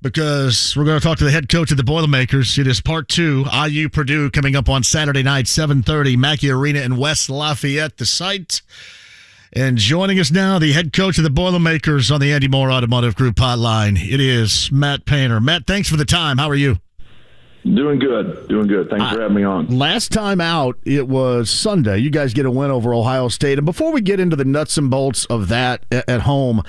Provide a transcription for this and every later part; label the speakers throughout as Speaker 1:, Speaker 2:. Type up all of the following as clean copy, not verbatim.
Speaker 1: because we're going to talk to the head coach of the Boilermakers. It is part 2, IU Purdue, coming up on Saturday night, 7:30, Mackey Arena in West Lafayette, the site. And joining us now, the head coach of the Boilermakers on the Andy Moore Automotive Group hotline. It is Matt Painter. Matt, thanks for the time. How are you?
Speaker 2: Doing good. Thanks for having me on.
Speaker 1: Last time out, it was Sunday. You guys get a win over Ohio State. And before we get into the nuts and bolts of that at home,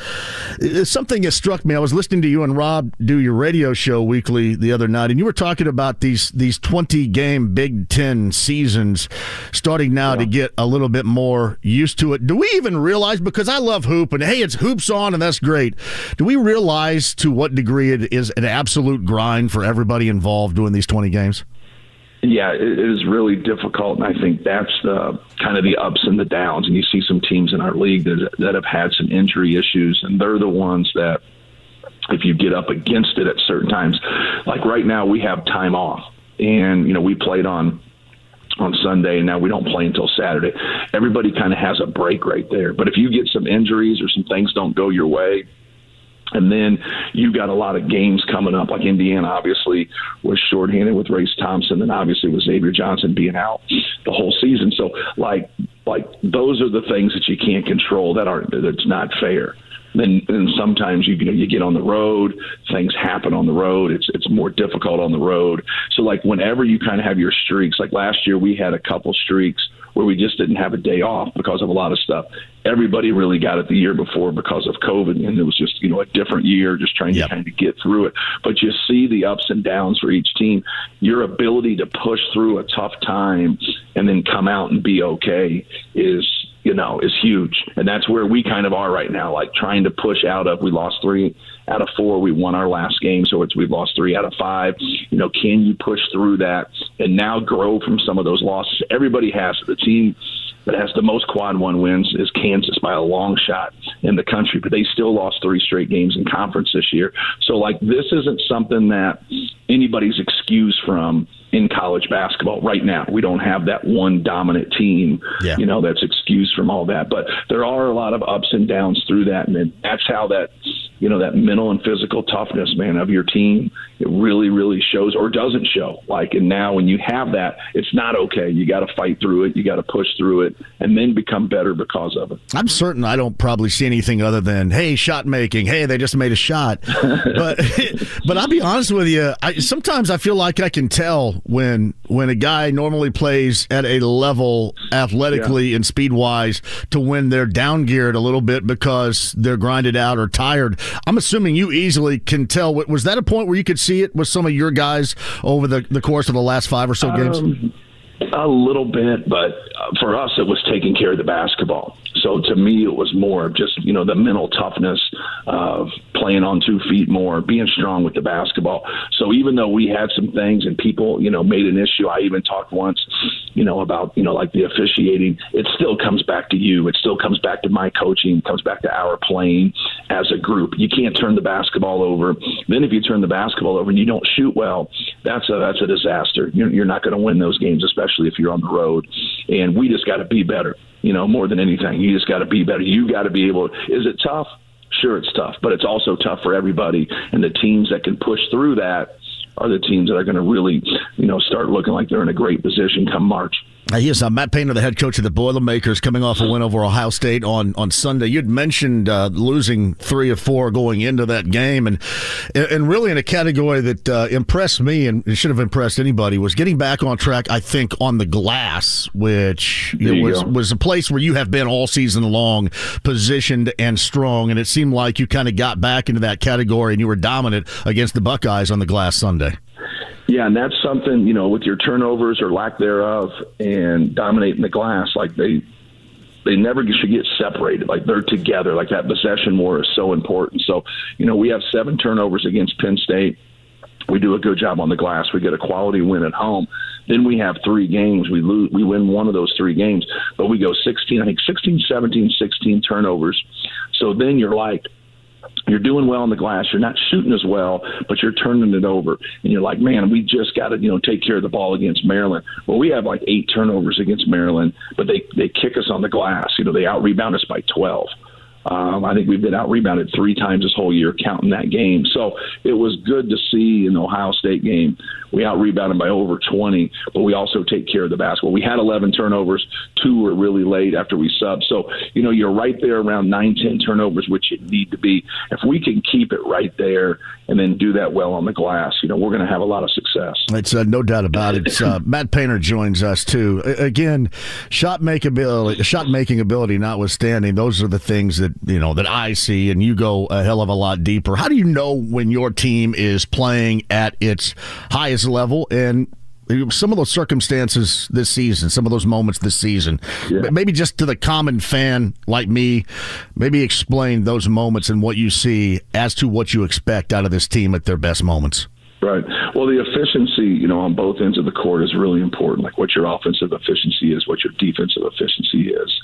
Speaker 1: something that struck me. I was listening to you and Rob do your radio show weekly the other night, and you were talking about these 20-game Big Ten seasons starting now to get a little bit more used to it. Do we even realize, because I love hoop, and hey, it's hoops on, and that's great. Do we realize to what degree it is an absolute grind for everybody involved doing these 20 games?
Speaker 2: Yeah, it is really difficult, and I think that's the kind of the ups and the downs. And you see some teams in our league that have had some injury issues, and they're the ones that, if you get up against it at certain times, like right now we have time off, and we played on Sunday, and now we don't play until Saturday. Everybody kind of has a break right there. But if you get some injuries or some things don't go your way, and then you got a lot of games coming up, like Indiana obviously was shorthanded with Race Thompson, and obviously with Xavier Johnson being out the whole season. So like those are the things that you can't control that's not fair. Then sometimes you get on the road, things happen on the road. It's more difficult on the road. So like whenever you kind of have your streaks, like last year we had a couple streaks where we just didn't have a day off because of a lot of stuff. Everybody really got it the year before because of COVID, and it was just a different year, just trying to kind of get through it. But you see the ups and downs for each team. Your ability to push through a tough time and then come out and be okay is huge. And that's where we kind of are right now, like trying to push out of, we lost 3 out of 4. We won our last game, so we've lost 3 out of 5. Can you push through that and now grow from some of those losses? Everybody has it. The team that has the most quad 1 wins is Kansas by a long shot in the country, but they still lost 3 straight games in conference this year. So this isn't something that anybody's excused from in college basketball right now. We don't have that one dominant team, that's excused from all that. But there are a lot of ups and downs through that, and then that's how that mental and physical toughness, man, of your team, it really, really shows or doesn't show. And now when you have that, it's not okay. You got to fight through it. You got to push through it and then become better because of it.
Speaker 1: I'm certain I don't probably see anything other than, hey, shot making. Hey, they just made a shot. But I'll be honest with you. Sometimes I feel like I can tell when a guy normally plays at a level athletically and speed-wise to when they're down-geared a little bit because they're grinded out or tired. I'm assuming you easily can tell. Was that a point where you could see it with some of your guys over the course of the last 5 or so games?
Speaker 2: A little bit, but for us, it was taking care of the basketball. So to me, it was more of just, the mental toughness of playing on 2 feet more, being strong with the basketball. So even though we had some things and people, made an issue, I even talked once, about, like the officiating, it still comes back to you. It still comes back to my coaching, comes back to our playing as a group. You can't turn the basketball over. Then if you turn the basketball over and you don't shoot well, that's a disaster. You're not going to win those games, especially if you're on the road. And we just got to be better, more than anything. You just got to be better. You got to be able – is it tough? Sure, it's tough, but it's also tough for everybody. And the teams that can push through that are the teams that are going to really, start looking like they're in a great position come March.
Speaker 1: Yes, Matt Painter, the head coach of the Boilermakers, coming off a win over Ohio State on Sunday. You'd mentioned losing 3 of 4 going into that game, and really in a category that impressed me and it should have impressed anybody was getting back on track, I think, on the glass, which was a place where you have been all season long, positioned and strong, and it seemed like you kind of got back into that category and you were dominant against the Buckeyes on the glass Sunday.
Speaker 2: Yeah, and that's something, with your turnovers or lack thereof and dominating the glass, they never should get separated. They're together. That possession war is so important. So, we have 7 turnovers against Penn State. We do a good job on the glass. We get a quality win at home. Then we have 3 games. We win one of those 3 games, but we go 16, 17, 16 turnovers. So then you're doing well on the glass. You're not shooting as well, but you're turning it over. And you're like, man, we just got to, take care of the ball against Maryland. Well, we have 8 turnovers against Maryland, but they kick us on the glass. They out-rebound us by 12. I think we've been out-rebounded 3 times this whole year, counting that game. So it was good to see in the Ohio State game, we out-rebounded by over 20, but we also take care of the basketball. We had 11 turnovers. 2 were really late after we subbed. So, you're right there around 9-10 turnovers, which you need to be. If we can keep it right there and then do that well on the glass, we're going to have a lot of success.
Speaker 1: It's no doubt about it. Matt Painter joins us, too. Again, shot-making ability notwithstanding, those are the things that, that I see, and you go a hell of a lot deeper. How do you know when your team is playing at its highest level, and some of those circumstances this season, some of those moments this season, maybe just to the common fan like me, maybe explain those moments and what you see as to what you expect out of this team at their best moments?
Speaker 2: Right. Well, the efficiency, on both ends of the court is really important, like what your offensive efficiency is, what your defensive efficiency is.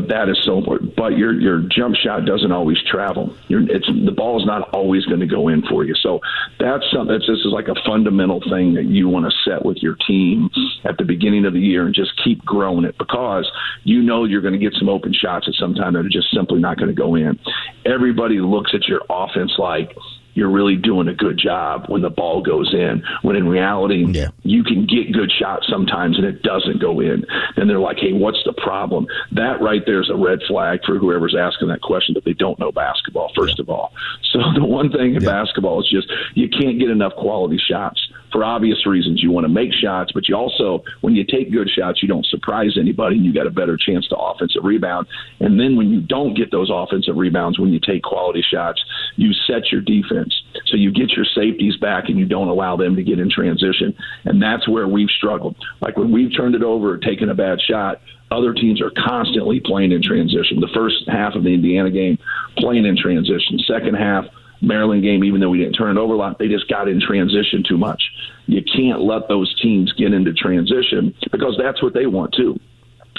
Speaker 2: That is so important. But your jump shot doesn't always travel. The ball is not always going to go in for you. So this is like a fundamental thing that you want to set with your team at the beginning of the year and just keep growing it, because you're going to get some open shots at some time that are just simply not going to go in. Everybody looks at your offense like you're really doing a good job when the ball goes in, when in reality, you can get good shots sometimes and it doesn't go in. Then they're like, hey, what's the problem? That right there is a red flag for whoever's asking that question, that they don't know basketball, first of all. So the one thing in basketball is just you can't get enough quality shots. For obvious reasons, you want to make shots, but you also, when you take good shots, you don't surprise anybody, and you got a better chance to offensive rebound. And then when you don't get those offensive rebounds, when you take quality shots, you set your defense. So you get your safeties back, and you don't allow them to get in transition. And that's where we've struggled. Like when we've turned it over or taken a bad shot, other teams are constantly playing in transition. The first half of the Indiana game, playing in transition. Second half, Maryland game, even though we didn't turn it over a lot, they just got in transition too much. You can't let those teams get into transition, because that's what they want too.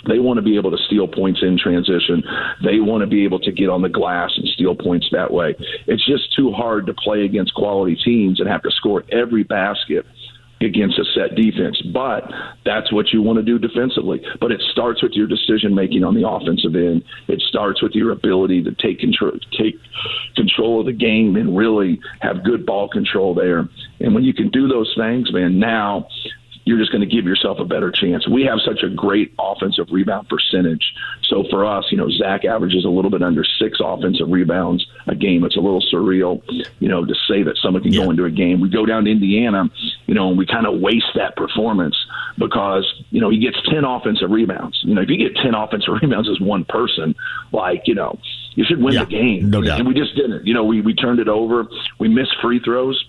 Speaker 2: They want to be able to steal points in transition. They want to be able to get on the glass and steal points that way. It's just too hard to play against quality teams and have to score every basket against a set defense. But that's what you want to do defensively. But it starts with your decision-making on the offensive end. It starts with your ability to take control of the game and really have good ball control there. And when you can do those things, man, now you're just going to give yourself a better chance. We have such a great offensive rebound percentage. So for us, Zach averages a little bit under 6 offensive rebounds a game. It's a little surreal, to say that someone can go into a game. We go down to Indiana, and we kind of waste that performance because, he gets 10 offensive rebounds. If you get 10 offensive rebounds as one person, you should win the game.
Speaker 1: No doubt.
Speaker 2: And we just didn't. We turned it over. We missed free throws.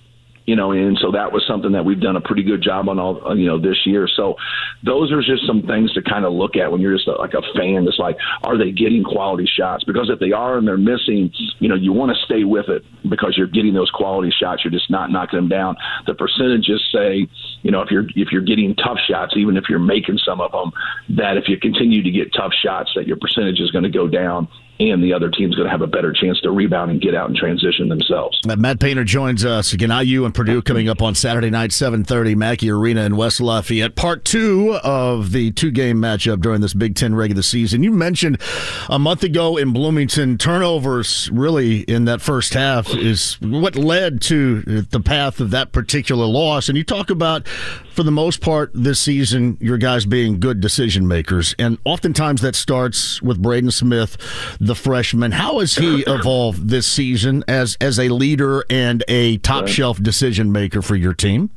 Speaker 2: And so that was something that we've done a pretty good job on all, this year. So those are just some things to kind of look at when you're just like a fan. It's like, are they getting quality shots? Because if they are and they're missing, you want to stay with it because you're getting those quality shots. You're just not knocking them down. The percentages say, if you're getting tough shots, even if you're making some of them, that if you continue to get tough shots, that your percentage is going to go down, and the other team's going to have a better chance to rebound and get out and transition themselves.
Speaker 1: Matt Painter joins us again. IU and Purdue coming up on Saturday night, 7:30, Mackey Arena in West Lafayette. Part 2 of the 2-game matchup during this Big Ten regular season. You mentioned a month ago in Bloomington, turnovers really in that first half is what led to the path of that particular loss. And you talk about, for the most part this season, your guys being good decision makers. And oftentimes that starts with Braden Smith, the freshman. How has he evolved this season as a leader and a top-shelf decision maker for your team?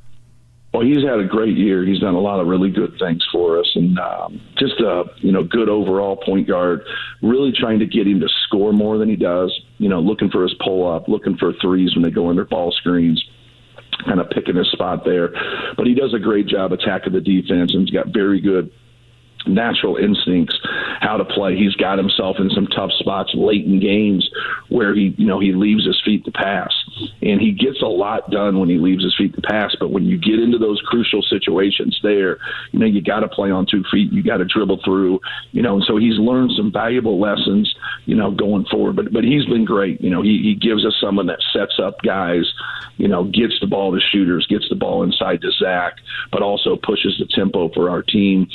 Speaker 2: Well, he's had a great year. He's done a lot of really good things for us, and just a good overall point guard. Really trying to get him to score more than he does. Looking for his pull-up, looking for threes when they go under ball screens, kind of picking his spot there. But he does a great job attacking the defense, and he's got very good natural instincts how to play. He's got himself in some tough spots late in games where he leaves his feet to pass, and he gets a lot done when he leaves his feet to pass. But when you get into those crucial situations there, you got to play on 2 feet. You got to dribble through, and so he's learned some valuable lessons, going forward. But he's been great. He gives us someone that sets up guys, gets the ball to shooters, gets the ball inside to Zach, but also pushes the tempo for our team.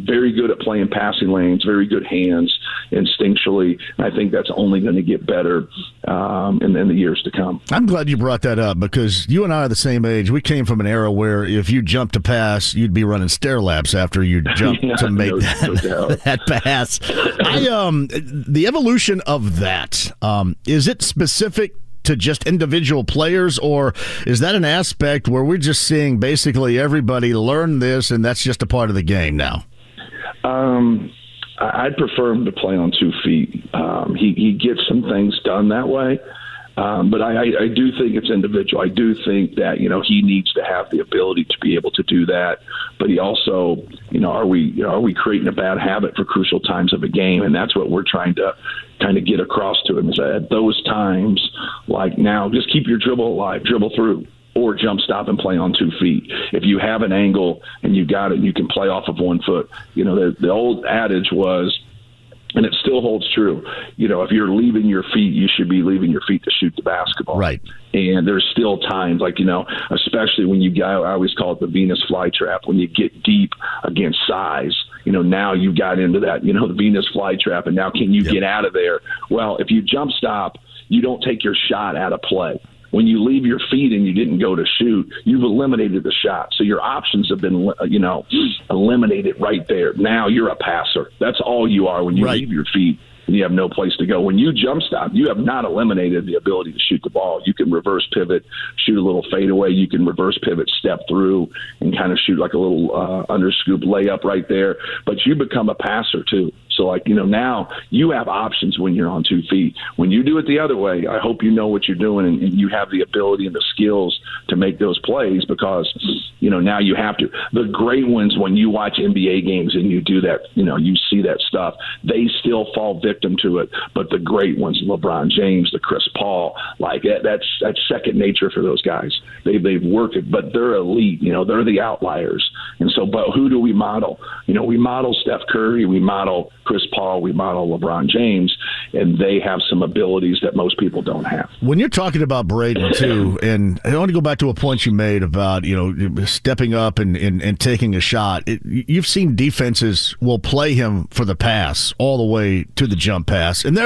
Speaker 2: Very good at playing passing lanes. very good hands instinctually. And I think that's only going to get better in the years to come.
Speaker 1: I'm glad you brought that up because you and I are the same age. We came from an era where if you jumped to pass, you'd be running stair laps after you jumped to make that pass. The evolution of that, is it specific to just individual players, or is that an aspect where we're just seeing basically everybody learn this and that's just a part of the game now?
Speaker 2: I'd prefer him to play on 2 feet. He gets some things done that way. But I do think it's individual. I do think that, he needs to have the ability to be able to do that. But he also, are we creating a bad habit for crucial times of a game? And that's what we're trying to kind of get across to him is that at those times, like now, just keep your dribble alive, dribble through, or jump stop and play on 2 feet. If you have an angle and you got it, you can play off of 1 foot. The old adage was, and it still holds true, if you're leaving your feet, you should be leaving your feet to shoot the basketball.
Speaker 1: Right.
Speaker 2: And there's still times like, especially when I always call it the Venus flytrap, when you get deep against size, now you got into that, the Venus flytrap, and now can you get out of there? Well, if you jump stop, you don't take your shot out of play. When you leave your feet and you didn't go to shoot, you've eliminated the shot. So your options have been, eliminated right there. Now you're a passer. That's all you are when you leave your feet and you have no place to go. When you jump stop, you have not eliminated the ability to shoot the ball. You can reverse pivot, shoot a little fadeaway. You can reverse pivot, step through, and kind of shoot like a little underscoop layup right there. But you become a passer too. So, now you have options when you're on 2 feet. When you do it the other way, I hope you know what you're doing and you have the ability and the skills to make those plays because, now you have to. The great ones, when you watch NBA games and you do that, you see that stuff, they still fall victim to it. But the great ones, LeBron James, the Chris Paul, that's second nature for those guys. They've worked it, but they're elite. They're the outliers. And so, but who do we model? We model Steph Curry, we model Chris Paul, we model LeBron James, and they have some abilities that most people don't have.
Speaker 1: When you're talking about Braden, too, and I want to go back to a point you made about, stepping up and taking a shot. You've seen defenses will play him for the pass all the way to the jump pass, and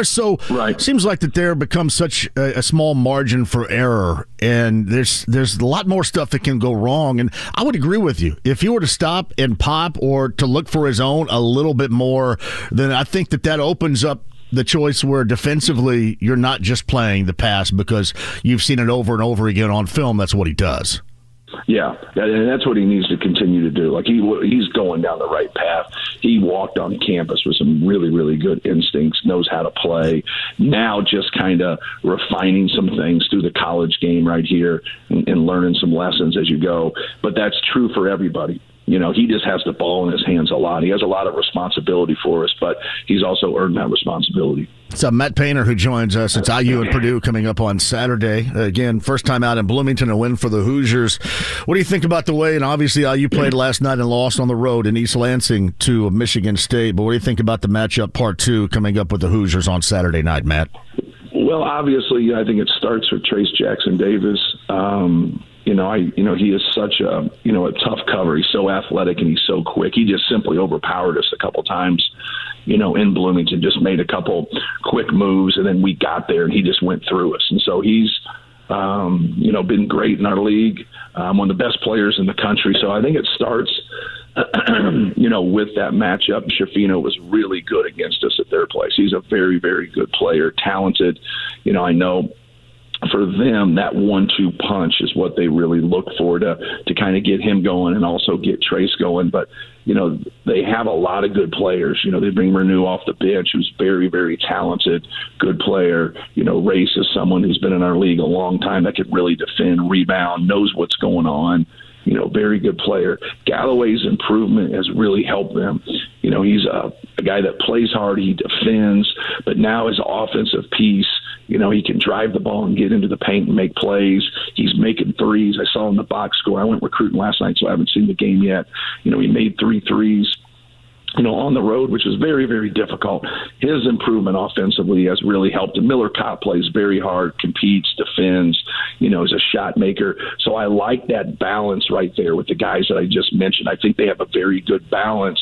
Speaker 1: seems like that there becomes such a small margin for error, and there's a lot more stuff that can go wrong, and I would agree with you. If you were to stop and pop or to look for his own a little bit more, then I think that opens up the choice where defensively you're not just playing the pass because you've seen it over and over again on film. That's what he does.
Speaker 2: Yeah, and that's what he needs to continue to do. He's going down the right path. He walked on campus with some really, really good instincts, knows how to play. Now just kind of refining some things through the college game right here and learning some lessons as you go. But that's true for everybody. He just has the ball in his hands a lot. He has a lot of responsibility for us, but he's also earned that responsibility.
Speaker 1: It's Matt Painter who joins us. It's IU and Purdue coming up on Saturday. Again, first time out in Bloomington, a win for the Hoosiers. What do you think about the way, and obviously IU played last night and lost on the road in East Lansing to Michigan State, but what do you think about the matchup part 2 coming up with the Hoosiers on Saturday night, Matt?
Speaker 2: Well, obviously, I think it starts with Trace Jackson-Davis. He is such a tough cover. He's so athletic and he's so quick. He just simply overpowered us a couple times, in Bloomington, just made a couple quick moves, and then we got there and he just went through us. And so he's, been great in our league, one of the best players in the country. So I think it starts, with that matchup. Shafino was really good against us at their place. He's a very, very good player, talented. I know for them, that 1-2 punch is what they really look for to kind of get him going and also get Trace going. But, they have a lot of good players. They bring Renew off the bench, who's very, very talented, good player. Race is someone who's been in our league a long time that could really defend, rebound, knows what's going on. Very good player. Galloway's improvement has really helped them. He's a guy that plays hard, he defends, but now his offensive piece, he can drive the ball and get into the paint and make plays. He's making threes. I saw him in the box score. I went recruiting last night, so I haven't seen the game yet. He made 3 threes. On the road, which is very, very difficult. His improvement offensively has really helped him. Miller Kopp plays very hard, competes, defends, is a shot maker. So I like that balance right there with the guys that I just mentioned. I think they have a very good balance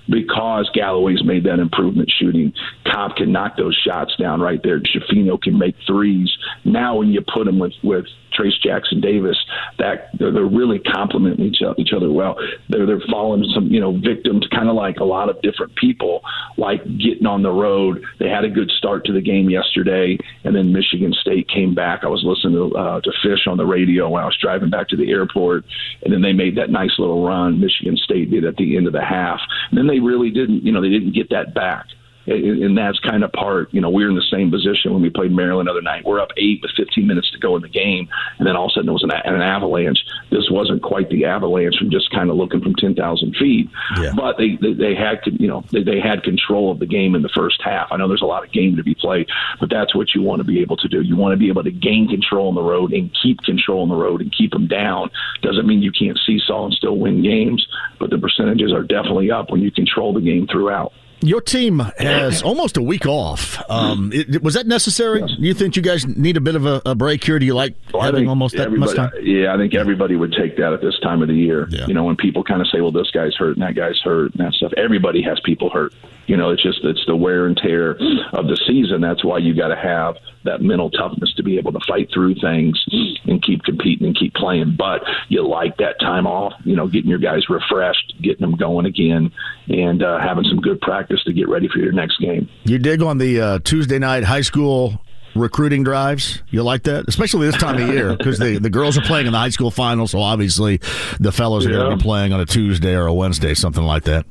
Speaker 2: because Galloway's made that improvement shooting. Cobb can knock those shots down right there. Shafino can make threes. Now when you put him with Trace Jackson Davis, that they're really complementing each other well. They're falling some victims, kind of like a lot of different people, like getting on the road. They had a good start to the game yesterday, and then Michigan State came back. I was listening to Fish on the radio when I was driving back to the airport, and then they made that nice little run. Michigan State did at the end of the half, and then they really didn't. They didn't get that back. And that's kind of part, we're in the same position when we played Maryland the other night. We're up 8 with 15 minutes to go in the game, and then all of a sudden it was an avalanche. This wasn't quite the avalanche from just kind of looking from 10,000 feet, but they had control of the game in the first half. I know there's a lot of game to be played, but that's what you want to be able to do. You want to be able to gain control on the road and keep control on the road and keep them down. Doesn't mean you can't seesaw and still win games, but the percentages are definitely up when you control the game throughout.
Speaker 1: Your team has almost a week off. Was that necessary? Yes. Do you think you guys need a bit of a break here? Do you like having almost that much time?
Speaker 2: Yeah, I think everybody would take that at this time of the year. Yeah. When people kind of say, well, this guy's hurt and that guy's hurt and that stuff. Everybody has people hurt. It's the wear and tear of the season. That's why you got to have that mental toughness to be able to fight through things and keep competing and keep playing. But you like that time off, getting your guys refreshed, getting them going again, and having some good practice to get ready for your next game.
Speaker 1: You dig on the Tuesday night high school recruiting drives? You like that? Especially this time of year, because the girls are playing in the high school finals, so obviously the fellows are going to be playing on a Tuesday or a Wednesday, something like that.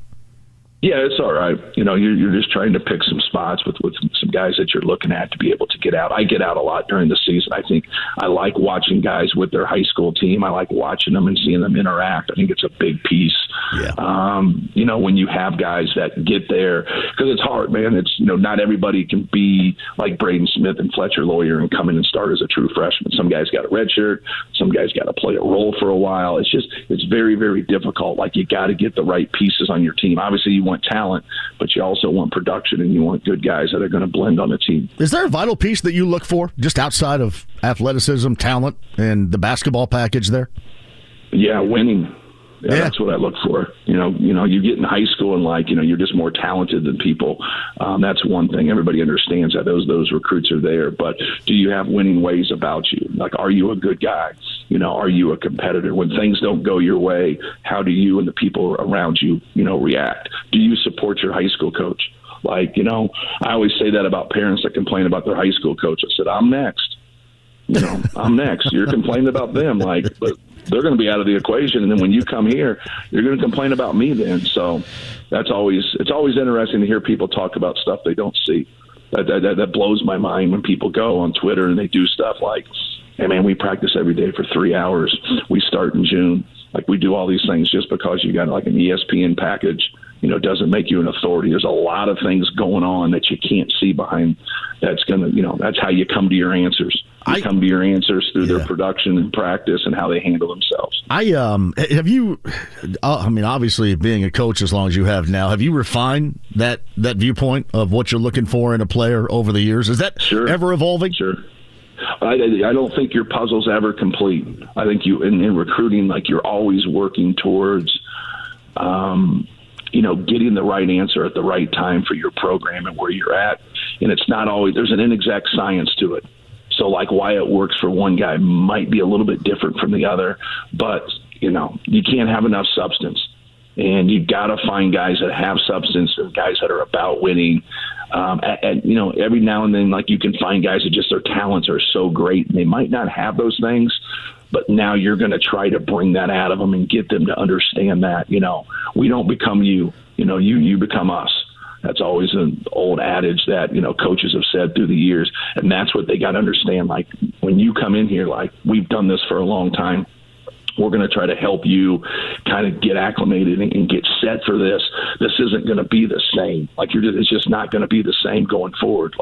Speaker 2: Yeah, it's all right. You're just trying to pick some spots with some guys that you're looking at to be able to get out. I get out a lot during the season. I think I like watching guys with their high school team. I like watching them and seeing them interact. I think it's a big piece. Yeah. When you have guys that get there, because it's hard, man. It's not everybody can be like Braden Smith and Fletcher Lawyer and come in and start as a true freshman. Some guys got a red shirt. Some guys got to play a role for a while. It's very, very difficult. Like, you got to get the right pieces on your team. Obviously, you want talent, but you also want production, and you want good guys that are going to blend on the team.
Speaker 1: Is there a vital piece that you look for just outside of athleticism, talent, and the basketball package there?
Speaker 2: Yeah, winning. Yeah, that's what I look for. You get in high school and you're just more talented than people. That's one thing. Everybody understands that those recruits are there. But do you have winning ways about you? Like, are you a good guy? Are you a competitor? When things don't go your way, how do you and the people around you, react? Do you support your high school coach? I always say that about parents that complain about their high school coach. I said, I'm next. I'm next. You're complaining about them, but they're going to be out of the equation. And then when you come here, you're going to complain about me then. So it's always interesting to hear people talk about stuff they don't see. That blows my mind when people go on Twitter and they do stuff like, hey, man, we practice every day for 3 hours. We start in June. We do all these things just because you got an ESPN package, doesn't make you an authority. There's a lot of things going on that you can't see behind. That's that's how you come to your answers. You come to your answers through their production and practice and how they handle themselves.
Speaker 1: Have you, obviously being a coach as long as you have now, have you refined that viewpoint of what you're looking for in a player over the years? Is that ever evolving?
Speaker 2: Sure. I don't think your puzzle's ever complete. I think you in recruiting, you're always working towards, getting the right answer at the right time for your program and where you're at. And it's not always, there's an inexact science to it. So why it works for one guy might be a little bit different from the other, but you can't have enough substance, and you got to find guys that have substance and guys that are about winning. Every now and then, you can find guys that just their talents are so great and they might not have those things, but now you're going to try to bring that out of them and get them to understand that, we don't become you, you become us. That's always an old adage that, coaches have said through the years. And that's what they got to understand. When you come in here, we've done this for a long time. We're going to try to help you kind of get acclimated and get set for this. This isn't going to be the same. It's just not going to be the same going forward.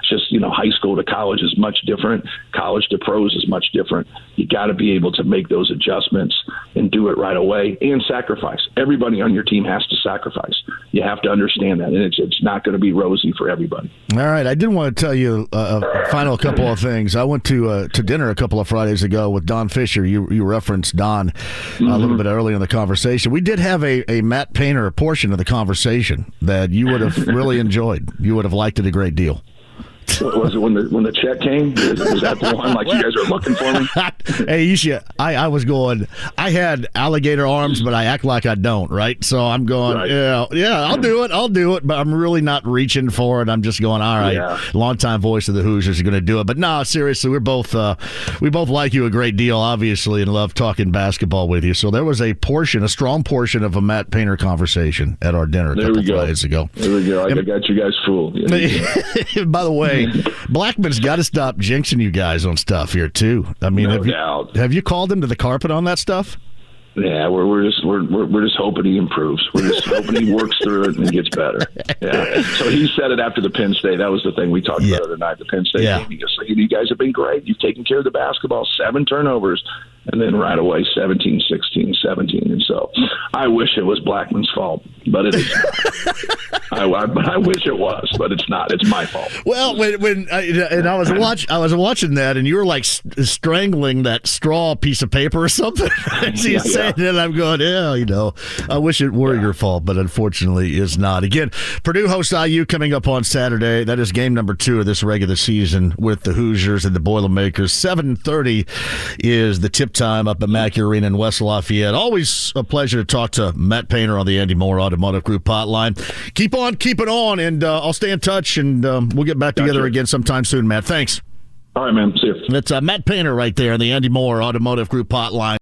Speaker 2: It's just, high school to college is much different. College to pros is much different. You got to be able to make those adjustments and do it right away and sacrifice. Everybody on your team has to sacrifice. You have to understand that, and it's not going to be rosy for everybody.
Speaker 1: All right. I did want to tell you a final couple of things. I went to dinner a couple of Fridays ago with Don Fisher. You referenced Don a little bit earlier in the conversation. We did have a Matt Painter portion of the conversation that you would have really enjoyed. You would have liked it a great deal.
Speaker 2: Was it when the check came? Was that the one like you guys are looking for me?
Speaker 1: Hey, you should. I was going. I had alligator arms, but I act like I don't. Right, so I'm going. Right. Yeah, I'll do it. But I'm really not reaching for it. I'm just going. All right, longtime voice of the Hoosiers are going to do it. But no, seriously, we both like you a great deal, obviously, and love talking basketball with you. So there was a strong portion of a Matt Painter conversation at our dinner a couple Fridays ago.
Speaker 2: There we go. I got you guys fooled.
Speaker 1: Yeah. By the way. Blackman's got to stop jinxing you guys on stuff here too. I mean, have you called him to the carpet on that stuff?
Speaker 2: Yeah, we're just hoping he improves. We're just hoping he works through it and gets better. Yeah. So he said it after the Penn State. That was the thing we talked about the other night. The Penn State game. He goes, "You guys have been great. You've taken care of the basketball. 7 turnovers." And then right away, 17, 16, 17. And so I wish it was Blackman's fault, but it is not. I wish it was, but it's not. It's my fault.
Speaker 1: Well, when I was watching that, and you were like strangling that straw piece of paper or something. And I'm going, I wish it were your fault, but unfortunately is not. Again, Purdue hosts IU coming up on Saturday. That is game number 2 of this regular season with the Hoosiers and the Boilermakers. 7:30 is the tip time up at Mackey Arena in West Lafayette. Always a pleasure to talk to Matt Painter on the Andy Moore Automotive Group hotline. Keep on keeping on, and I'll stay in touch, and we'll get back together again sometime soon, Matt. Thanks.
Speaker 2: All right, man. See you.
Speaker 1: That's Matt Painter right there on the Andy Moore Automotive Group hotline.